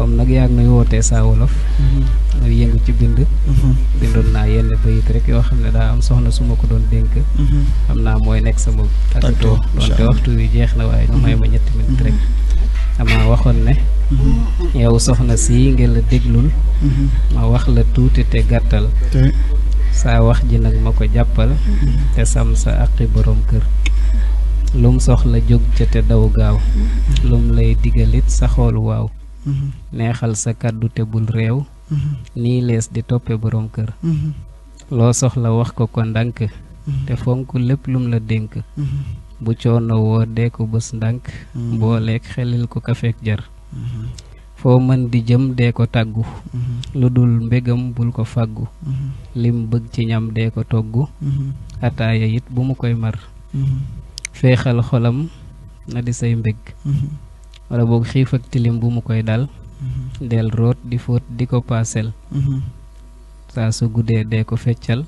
comme nag yaa ngi nuy wootee Saa Wolof nuy yëngu ci bind bindoon naa yenn bayit rek yoo xam ne daa am soxna su ma ko doon dénk xam naa mooy nekk sama tàggatoo doonte waxtu wi jeex na waaye ñu may ma 7 minutes rek dama waxoon ne yow soxna si ngeen la déglul ma wax la tuuti te gàttal saa wax ji nag ma ko jàppal te sam sa aqi borom kër lum soxla jóg ca te daw gaaw lum lay digalit sa xool waaw neexal sa kàddu te bul réew nii lees di toppe borom kër loo soxla wax ko ko ndànk te fonk lépp lum la dénk bu coono woo dee ko bés ndànk booleek xelil ko kafeek jar foo mën di jëm dee ko tàggu lu dul mbégam bul ko fàggu lim bëgg ci ñam dee ko toggu ataaya it bu mu koy mar féexal xolam na di say mbég wala boog xiif ak tilim bu mu koy dal del root di fóot di ko paasel saa su guddee dee ko feccal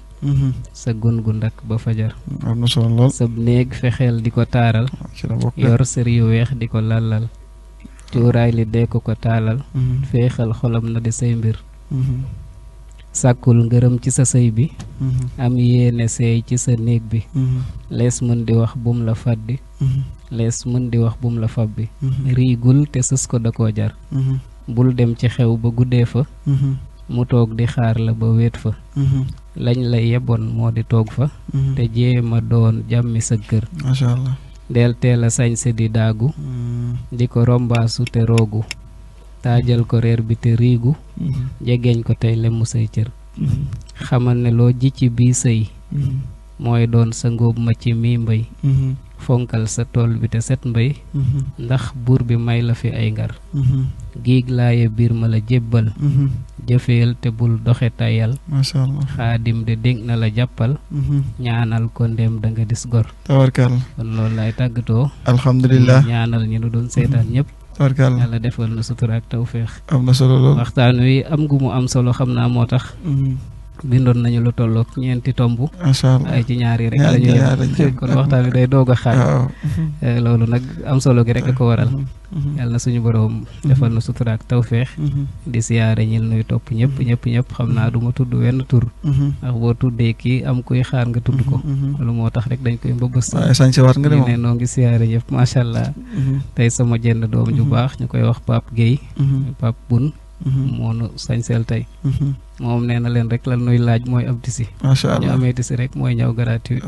sa gun gu ndak ba fajar am na solo lool sab néeg fexeel di ko taaral yor sër yu weex di ko lallal cuuraay li dee ko ko taalal féexal xolam na di say mbir sàkkul ngërëm ci sa sëy bi am yéene seey ci sa néeg bi lees mën di wax bum la fàddi lees mën di wax bum la fabbi riigul te sës ko da koo jar bul dem ci xew ba guddee fa mu toog di xaar la ba wéet fa lañ la yeboon moo di toog fa te jéema doon jàmmi sa kër masha Allah del teel a sañse di daagu di ko rombaasu te roogu taajal ko reer bi te riigu jegeeñ ko tey lemu say cër xamal ne loo ji ci bii sëy mooy doon sa ngóob ma ci mii mbay fonkal sa tool bi te set mbay ndax buur bi may la fi ay ngar giig laaye biir ma la jébbal jëfeel te bul doxe tayal masha Allah xaadim de dénk na la jàppal ñaanal ko ndéem da nga dis gor tabarkal kon loolu lay tàggatoo alhamdulillah ñaanal ñi nu doon seetaan ñëpp tabarkal yàlla defal na sutura ak tawféex am na solo lool waxtaan wi am gu mu am solo xam naa moo tax bindoon nañu lu tollook 4 tomb masha Allah ay ci ñaari rek la ñu yem kon waxtaan wi day doog a xaaj loolu nag am solo gi rek a ko waral yàlla na suñu borom defal na sutura ak tawféex di siyaare ñil nuy topp ñëpp xam naa du ma tudd wenn tur ndax boo tuddee kii am kuy xaar nga tudd ko loolu moo tax rek dañ koy mbëbës sañ si war nga de moom ne noo ngi siyaare ñëpp macha allah tey sama jenn doom ju baax ñu koy wax Pape Gueye Pape Bun moonu sañseel tey moom nee na leen rek lan nuy laaj mooy ab tisi masha Allah ñu amee tisi rek mooy ñëw gratuit